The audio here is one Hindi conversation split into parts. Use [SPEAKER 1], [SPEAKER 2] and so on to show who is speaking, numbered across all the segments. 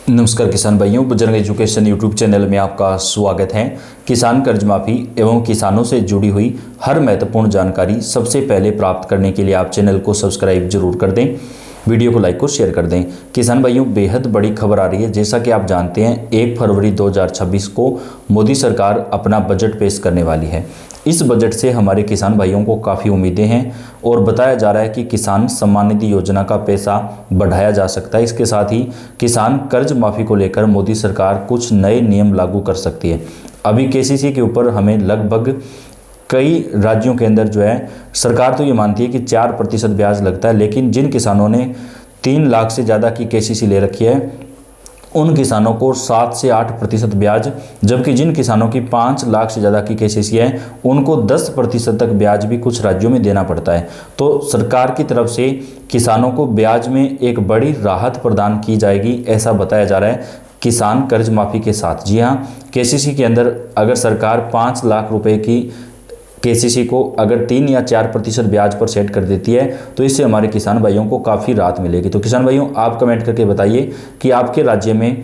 [SPEAKER 1] नमस्कार किसान भाइयों, बुजुर्ग एजुकेशन यूट्यूब चैनल में आपका स्वागत है। किसान कर्ज माफ़ी एवं किसानों से जुड़ी हुई हर महत्वपूर्ण जानकारी सबसे पहले प्राप्त करने के लिए आप चैनल को सब्सक्राइब जरूर कर दें, वीडियो को लाइक और शेयर कर दें। किसान भाइयों, बेहद बड़ी खबर आ रही है। जैसा कि आप जानते हैं 1 फरवरी 2026 को मोदी सरकार अपना बजट पेश करने वाली है। इस बजट से हमारे किसान भाइयों को काफ़ी उम्मीदें हैं और बताया जा रहा है कि किसान सम्मान निधि योजना का पैसा बढ़ाया जा सकता है। इसके साथ ही किसान कर्ज माफ़ी को लेकर मोदी सरकार कुछ नए नियम लागू कर सकती है। अभी केसीसी के ऊपर हमें लगभग कई राज्यों के अंदर जो है सरकार तो ये मानती है कि 4% ब्याज लगता है, लेकिन जिन किसानों ने 3 लाख से ज़्यादा की केसीसी ले रखी है उन किसानों को 7 से 8% ब्याज, जबकि जिन किसानों की 5 लाख से ज़्यादा की केसीसी है उनको 10% तक ब्याज भी कुछ राज्यों में देना पड़ता है। तो सरकार की तरफ से किसानों को ब्याज में एक बड़ी राहत प्रदान की जाएगी, ऐसा बताया जा रहा है किसान कर्ज माफ़ी के साथ। जी हाँ, केसीसी के अंदर अगर सरकार 5 लाख रुपए की केसीसी को अगर 3 या 4% ब्याज पर सेट कर देती है तो इससे हमारे किसान भाइयों को काफ़ी राहत मिलेगी। तो किसान भाइयों, आप कमेंट करके बताइए कि आपके राज्य में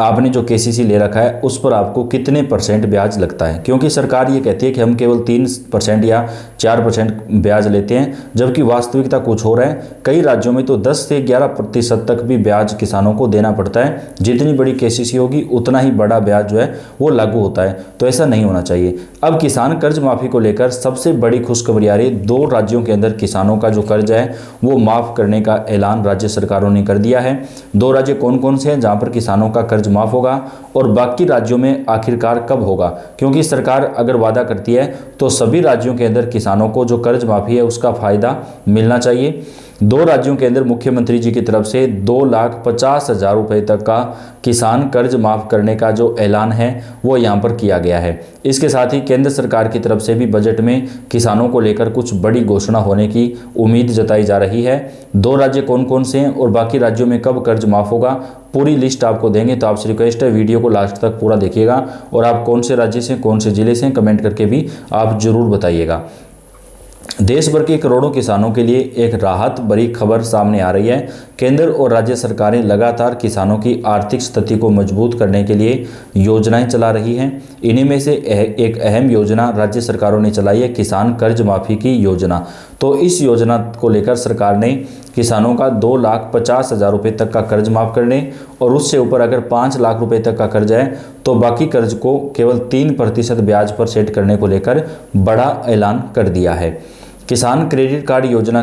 [SPEAKER 1] आपने जो केसीसी ले रखा है उस पर आपको कितने % ब्याज लगता है, क्योंकि सरकार ये कहती है कि हम केवल 3% या 4% ब्याज लेते हैं, जबकि वास्तविकता कुछ हो रहा है। कई राज्यों में तो 10 से 11% तक भी ब्याज किसानों को देना पड़ता है। जितनी बड़ी केसीसी होगी उतना ही बड़ा ब्याज जो है वो लागू होता है, तो ऐसा नहीं होना चाहिए। अब किसान कर्ज माफ़ी को लेकर सबसे बड़ी खुशखबरी आ रही है। 2 राज्यों के अंदर किसानों का जो कर्ज है वो माफ़ करने का ऐलान राज्य सरकारों ने कर दिया है। 2 राज्य कौन कौन से हैं जहाँ पर किसानों का कर्ज माफ होगा और बाकी राज्यों में आखिरकार कब होगा, क्योंकि सरकार अगर वादा करती है तो सभी राज्यों के अंदर किसानों को जो कर्ज माफी है उसका फायदा मिलना चाहिए। 2 राज्यों के अंदर मुख्यमंत्री जी की तरफ से 2,50,000 रुपए तक का किसान कर्ज माफ करने का जो ऐलान है वो यहाँ पर किया गया है। इसके साथ ही केंद्र सरकार की तरफ से भी बजट में किसानों को लेकर कुछ बड़ी घोषणा होने की उम्मीद जताई जा रही है। 2 राज्य कौन कौन से हैं और बाकी राज्यों में कब कर्ज माफ होगा, पूरी लिस्ट आपको देंगे। तो आपसे रिक्वेस्ट है वीडियो को लास्ट तक पूरा देखिएगा और आप कौन से राज्य से कौन से जिले से कमेंट करके भी आप जरूर बताइएगा। देश भर के करोड़ों किसानों के लिए एक राहत भरी खबर सामने आ रही है। केंद्र और राज्य सरकारें लगातार किसानों की आर्थिक स्थिति को मजबूत करने के लिए योजनाएं चला रही हैं। इन्हीं में से एक अहम योजना राज्य सरकारों ने चलाई है, किसान कर्ज माफ़ी की योजना। तो इस योजना को लेकर सरकार ने किसानों का 2,50,000 रुपये तक का कर्ज माफ़ करने और उससे ऊपर अगर 5 लाख रुपए तक का कर्ज है तो बाकी कर्ज को केवल 3% ब्याज पर सेट करने को लेकर बड़ा ऐलान कर दिया है। किसान क्रेडिट कार्ड योजना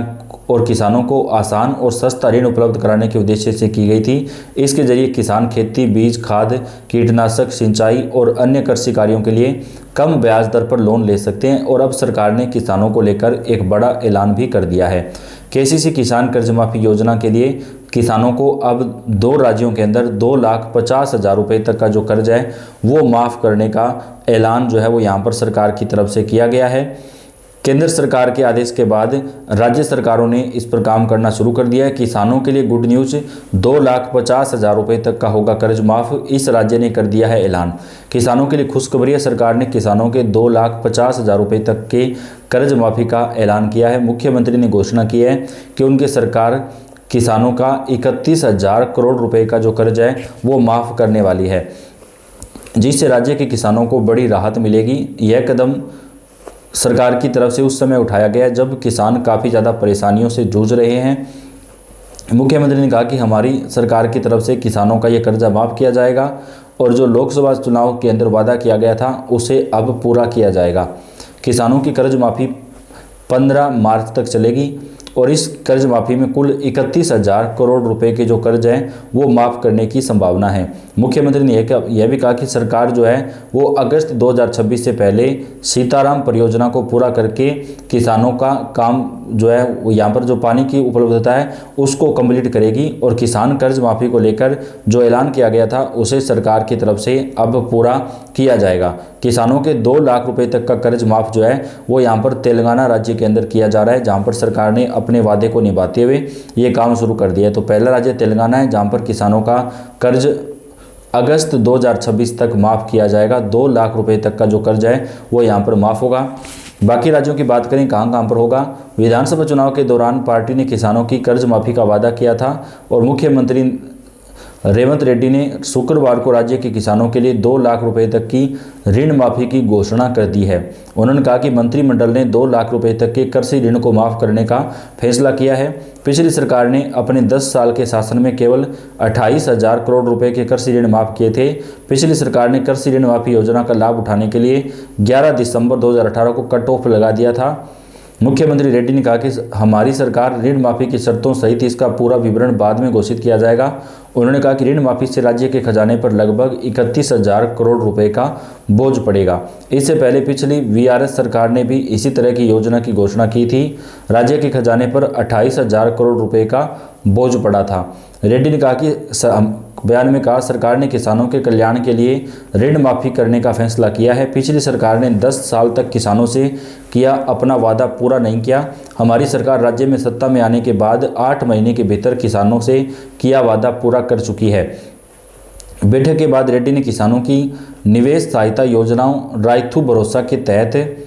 [SPEAKER 1] और किसानों को आसान और सस्ता ऋण उपलब्ध कराने के उद्देश्य से की गई थी। इसके जरिए किसान खेती, बीज, खाद, कीटनाशक, सिंचाई और अन्य कृषि कार्यों के लिए कम ब्याज दर पर लोन ले सकते हैं और अब सरकार ने किसानों को लेकर एक बड़ा ऐलान भी कर दिया है। केसीसी किसान कर्ज माफ़ी योजना के लिए किसानों को अब 2 राज्यों के अंदर 2,50,000 रुपये तक का जो कर्ज है वो माफ़ करने का ऐलान जो है वो यहाँ पर सरकार की तरफ से किया गया है। केंद्र सरकार के आदेश के बाद राज्य सरकारों ने इस पर काम करना शुरू कर दिया है। किसानों के लिए गुड न्यूज़, 2,50,000 रुपये तक का होगा कर्ज माफ़, इस राज्य ने कर दिया है ऐलान। किसानों के लिए खुशखबरी है, सरकार ने किसानों के 2,50,000 रुपये तक के कर्ज माफ़ी का ऐलान किया है। मुख्यमंत्री ने घोषणा की है कि उनकी सरकार किसानों का 31,000 करोड़ रुपये का जो कर्ज है वो माफ़ करने वाली है, जिससे राज्य के किसानों को बड़ी राहत मिलेगी। यह कदम सरकार की तरफ से उस समय उठाया गया जब किसान काफ़ी ज़्यादा परेशानियों से जूझ रहे हैं। मुख्यमंत्री ने कहा कि हमारी सरकार की तरफ से किसानों का ये कर्जा माफ़ किया जाएगा और जो लोकसभा चुनाव के अंदर वादा किया गया था उसे अब पूरा किया जाएगा। किसानों की कर्ज माफ़ी 15 मार्च तक चलेगी और इस कर्ज माफ़ी में कुल 31,000 करोड़ रुपए के जो कर्ज हैं वो माफ़ करने की संभावना है। मुख्यमंत्री ने यह भी कहा कि सरकार जो है वो अगस्त 2026 से पहले सीताराम परियोजना को पूरा करके किसानों का काम जो है वो यहाँ पर जो पानी की उपलब्धता है उसको कंप्लीट करेगी और किसान कर्ज माफ़ी को लेकर जो ऐलान किया गया था उसे सरकार की तरफ से अब पूरा किया जाएगा। किसानों के 2 लाख रुपए तक का कर्ज माफ़ जो है वो यहाँ पर तेलंगाना राज्य के अंदर किया जा रहा है, जहाँ पर सरकार ने अपने वादे को निभाते हुए ये काम शुरू कर दिया है। तो पहला राज्य तेलंगाना है जहाँ पर किसानों का कर्ज अगस्त 2026 तक माफ़ किया जाएगा। 2 लाख रुपए तक का जो कर्ज है वो यहाँ पर माफ़ होगा। बाकी राज्यों की बात करें कहाँ कहाँ पर होगा। विधानसभा चुनाव के दौरान पार्टी ने किसानों की कर्ज माफ़ी का वादा किया था और मुख्यमंत्री रेवंत रेड्डी ने शुक्रवार को राज्य के किसानों के लिए 2 लाख रुपए तक की ऋण माफी की घोषणा कर दी है। उन्होंने कहा कि मंत्रिमंडल ने 2 लाख रुपए तक के कृषि ऋण को माफ करने का फैसला किया है। पिछली सरकार ने अपने 10 साल के शासन में केवल 28,000 करोड़ रुपए के कृषि ऋण माफ किए थे। पिछली सरकार ने कृषि ऋण माफी योजना का लाभ उठाने के लिए 11 दिसंबर 2018 को कट ऑफ लगा दिया था। मुख्यमंत्री रेड्डी ने कहा कि हमारी सरकार ऋण माफी की शर्तों सहित इसका पूरा विवरण बाद में घोषित किया जाएगा। उन्होंने कहा कि ऋण माफी से राज्य के खजाने पर लगभग 31,000 करोड़ रुपए का बोझ पड़ेगा। इससे पहले पिछली वीआरएस सरकार ने भी इसी तरह की योजना की घोषणा की थी। राज्य के खजाने पर 28,000 करोड़ रुपए का बोझ पड़ा था। रेड्डी ने कहा कि बयान में कहा, सरकार ने किसानों के कल्याण के लिए ऋण माफी करने का फैसला किया है। पिछली सरकार ने 10 साल तक किसानों से किया अपना वादा पूरा नहीं किया। हमारी सरकार राज्य में सत्ता में आने के बाद 8 महीने के भीतर किसानों से किया वादा पूरा कर चुकी है। बैठक के बाद रेड्डी ने किसानों की निवेश सहायता योजनाओं राइथु भरोसा के तहत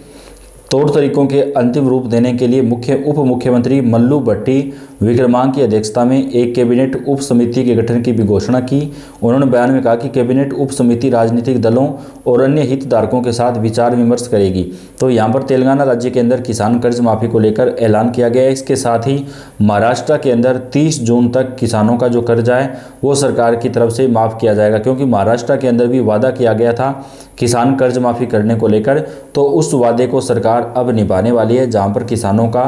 [SPEAKER 1] तौर तरीकों के अंतिम रूप देने के लिए उप मुख्यमंत्री मल्लू भट्टी विक्रमांक की अध्यक्षता में एक कैबिनेट उप समिति के गठन की भी घोषणा की। उन्होंने बयान में कहा कि कैबिनेट उप समिति राजनीतिक दलों और अन्य हितधारकों के साथ विचार विमर्श करेगी। तो यहाँ पर तेलंगाना राज्य के अंदर किसान कर्ज माफी को लेकर ऐलान किया गया है। इसके साथ ही महाराष्ट्र के अंदर 30 जून तक किसानों का जो कर्जा है वो सरकार की तरफ से माफ़ किया जाएगा, क्योंकि महाराष्ट्र के अंदर भी वादा किया गया था किसान कर्ज माफ़ी करने को लेकर। तो उस वादे को सरकार अब निभाने वाली है, जहां पर किसानों का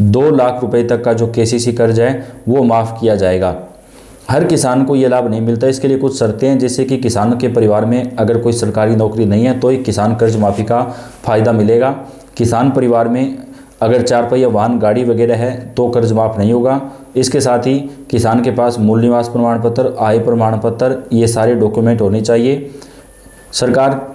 [SPEAKER 1] 2 लाख रुपए तक का जो केसीसी कर्ज है वो माफ़ किया जाएगा। हर किसान को ये लाभ नहीं मिलता, इसके लिए कुछ शर्तें हैं, जैसे कि किसान के परिवार में अगर कोई सरकारी नौकरी नहीं है तो ही किसान कर्ज माफ़ी का फ़ायदा मिलेगा। किसान परिवार में अगर 4 पहिया वाहन गाड़ी वगैरह है तो कर्ज माफ़ नहीं होगा। इसके साथ ही किसान के पास मूल निवास प्रमाण पत्र, आय प्रमाण पत्र, ये सारे डॉक्यूमेंट होने चाहिए। सरकार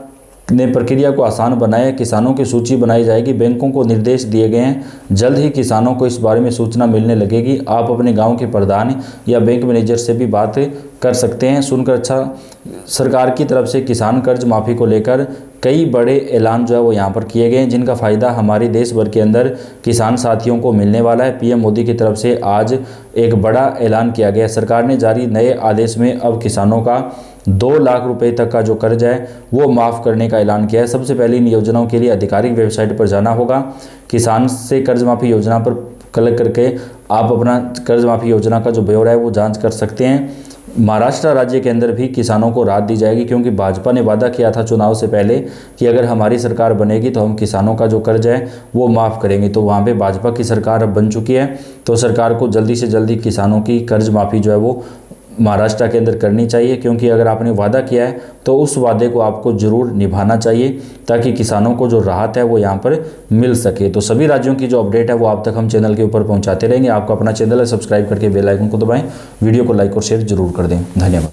[SPEAKER 1] ने प्रक्रिया को आसान बनाया, किसानों की सूची बनाई जाएगी। बैंकों को निर्देश दिए गए हैं, जल्द ही किसानों को इस बारे में सूचना मिलने लगेगी। आप अपने गांव के प्रधान या बैंक मैनेजर से भी बात कर सकते हैं। सुनकर अच्छा, सरकार की तरफ से किसान कर्ज माफ़ी को लेकर कई बड़े ऐलान जो है वो यहाँ पर किए गए हैं, जिनका फ़ायदा हमारे देश भर के अंदर किसान साथियों को मिलने वाला है। पीएम मोदी की तरफ से आज एक बड़ा ऐलान किया गया। सरकार ने जारी नए आदेश में अब किसानों का 2 लाख रुपए तक का जो कर्ज है वो माफ़ करने का ऐलान किया है। सबसे पहले इन योजनाओं के लिए आधिकारिक वेबसाइट पर जाना होगा। किसान से कर्ज माफ़ी योजना पर क्लिक करके आप अपना कर्ज माफ़ी योजना का जो ब्यौरा है वो जांच कर सकते हैं। महाराष्ट्र राज्य के अंदर भी किसानों को राहत दी जाएगी, क्योंकि भाजपा ने वादा किया था चुनाव से पहले कि अगर हमारी सरकार बनेगी तो हम किसानों का जो कर्ज है वो माफ़ करेंगे। तो वहाँ पे भाजपा की सरकार अब बन चुकी है, तो सरकार को जल्दी से जल्दी किसानों की कर्ज माफ़ी जो है वो महाराष्ट्र के अंदर करनी चाहिए, क्योंकि अगर आपने वादा किया है तो उस वादे को आपको ज़रूर निभाना चाहिए, ताकि किसानों को जो राहत है वो यहाँ पर मिल सके। तो सभी राज्यों की जो अपडेट है वो आप तक हम चैनल के ऊपर पहुँचाते रहेंगे। आपको अपना चैनल है सब्सक्राइब करके बेल आइकन को दबाएं, वीडियो को लाइक और शेयर जरूर कर दें। धन्यवाद।